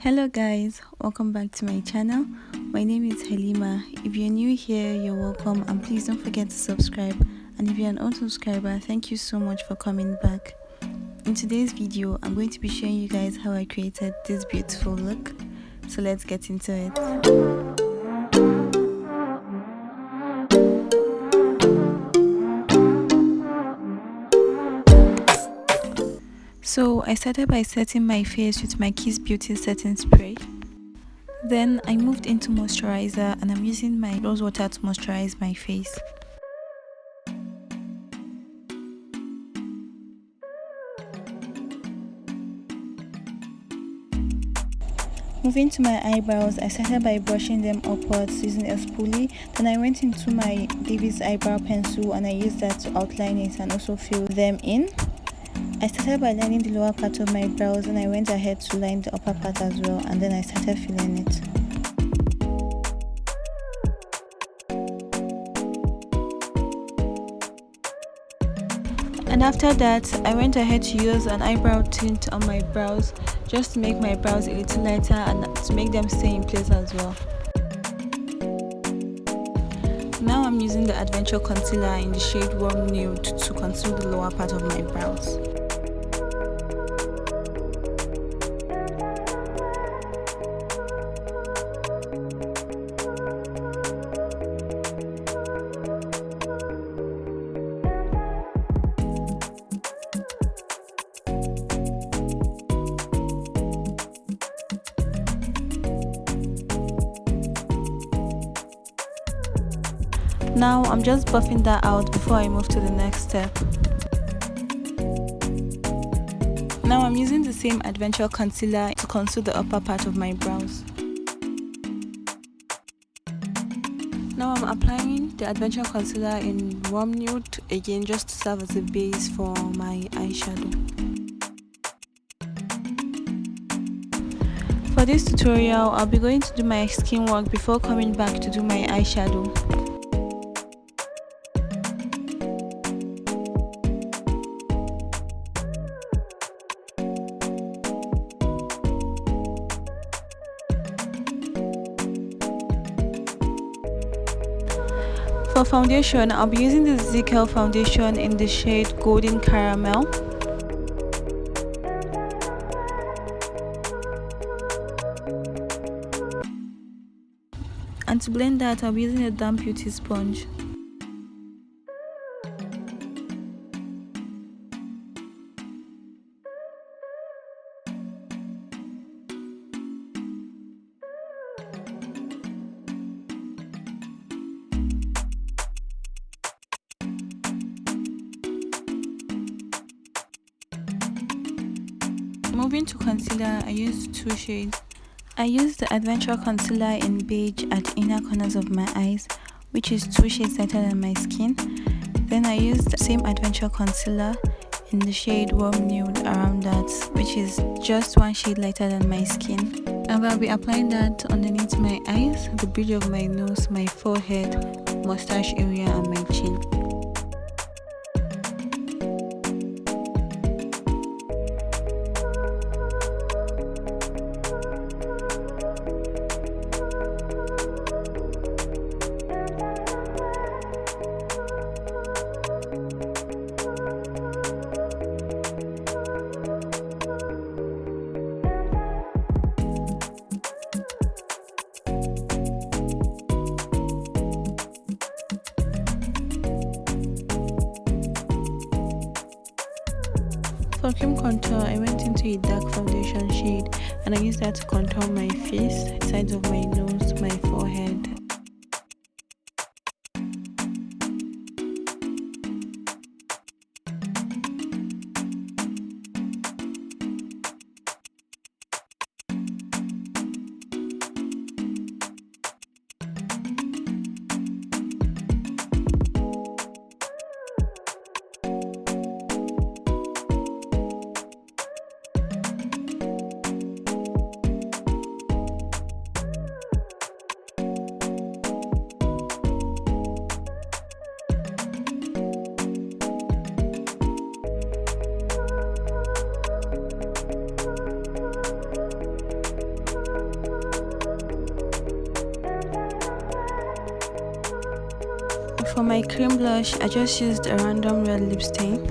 Hello guys, welcome back to my channel. My name is Halima. If you're new here, you're welcome, and please don't forget to subscribe. And if you're an old subscriber, thank you so much for coming back. In today's video, I'm going to be showing you guys how I created this beautiful look. So let's get into it. So I started by setting my face with my Kiss Beauty setting spray. Then I moved into moisturizer and I'm using my rose water to moisturize my face. Moving to my eyebrows, I started by brushing them upwards using a spoolie. Then I went into my David's eyebrow pencil and I used that to outline it and also fill them in. I started by lining the lower part of my brows and I went ahead to line the upper part as well, and then I started filling it. And after that, I went ahead to use an eyebrow tint on my brows just to make my brows a little lighter and to make them stay in place as well. Now I'm using the Adventure Concealer in the shade Warm Nude to conceal the lower part of my brows. Now I'm just buffing that out before I move to the next step. Now I'm using the same Adventure Concealer to conceal the upper part of my brows. Now I'm applying the Adventure Concealer in Warm Nude again just to serve as a base for my eyeshadow. For this tutorial, I'll be going to do my skin work before coming back to do my eyeshadow. For foundation, I'll be using the Zikel foundation in the shade Golden Caramel. And to blend that, I'll be using a damp beauty sponge. Moving to concealer, I used two shades. I used the Adventure Concealer in beige at the inner corners of my eyes, which is 2 shades lighter than my skin. Then I used the same Adventure Concealer in the shade Warm Nude around that, which is just 1 shade lighter than my skin. And I'll be applying that underneath my eyes, the bridge of my nose, my forehead, mustache area and my chin. For cream contour, I went into a dark foundation shade and I used that to contour my face, sides of my nose, my forehead. For my cream blush, I just used a random red lip stain.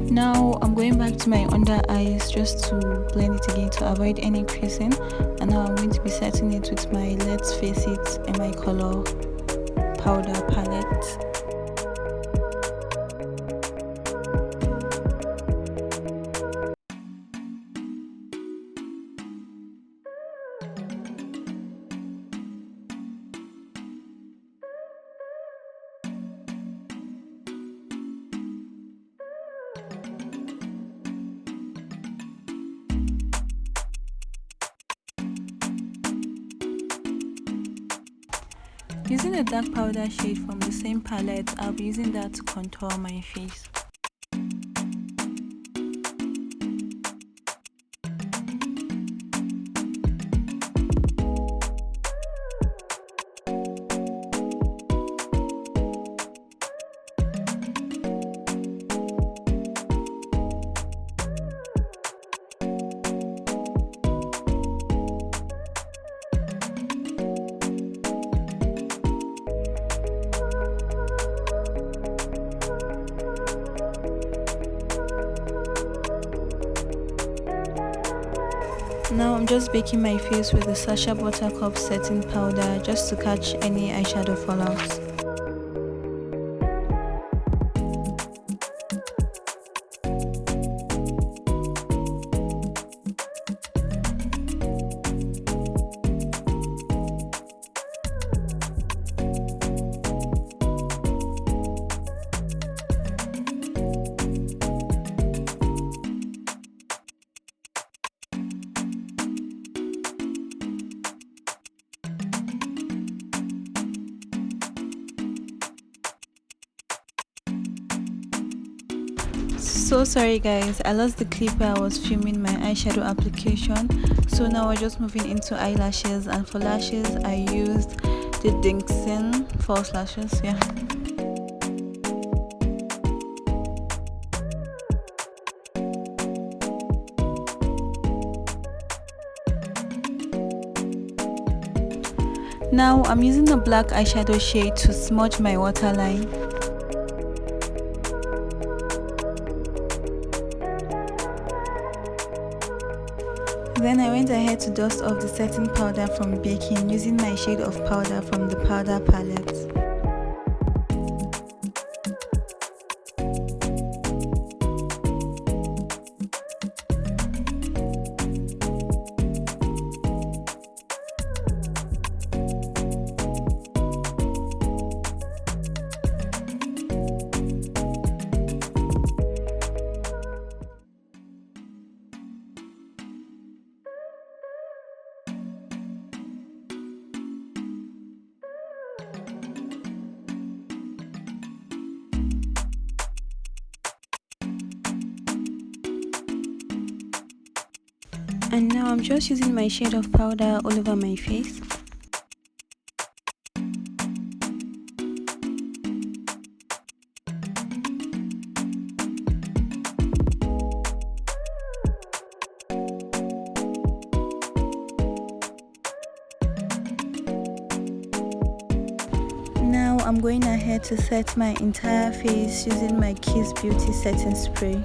Now I'm going back to my under eyes just to blend it again to avoid any creasing, and now I'm going to be setting it with my Let's Face It in my color powder palette. Using a dark powder shade from the same palette, I'll be using that to contour my face. Now I'm just baking my face with the Sasha buttercup setting powder just to catch any eyeshadow fallouts. So sorry guys, I lost the clip where I was filming my eyeshadow application. So now we're just moving into eyelashes, and for lashes I used the Dingsen false lashes. Yeah. Now I'm using a black eyeshadow shade to smudge my waterline. Then I went ahead to dust off the setting powder from baking using my shade of powder from the powder palette. And now I'm just using my shade of powder all over my face. Now I'm going ahead to set my entire face using my Kiss Beauty setting spray.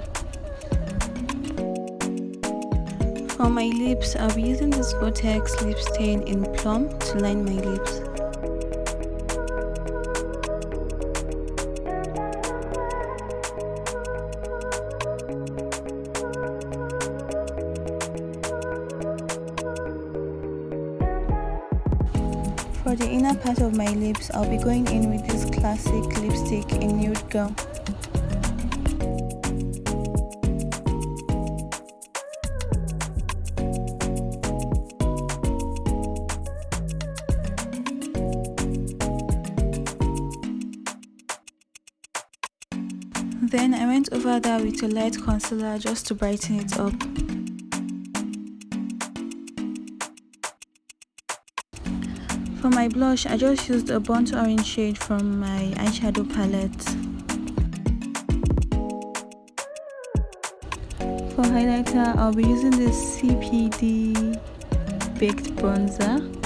For my lips, I'll be using this Votex lip stain in Plum to line my lips. For the inner part of my lips, I'll be going in with this classic lipstick in Nude Girl. Then I went over that with a light concealer just to brighten it up. For my blush, I just used a burnt orange shade from my eyeshadow palette. For highlighter, I'll be using this CPD baked bronzer.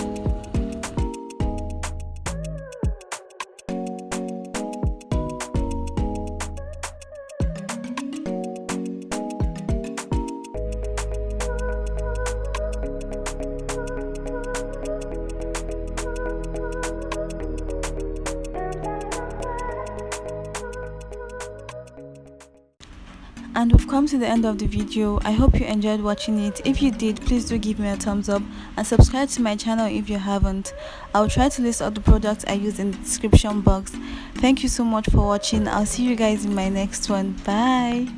And we've come to the end of the video. I hope you enjoyed watching it. If you did, please do give me a thumbs up and subscribe to my channel if you haven't. I'll try to list all the products I use in the description box. Thank you so much for watching. I'll see you guys in my next one. Bye.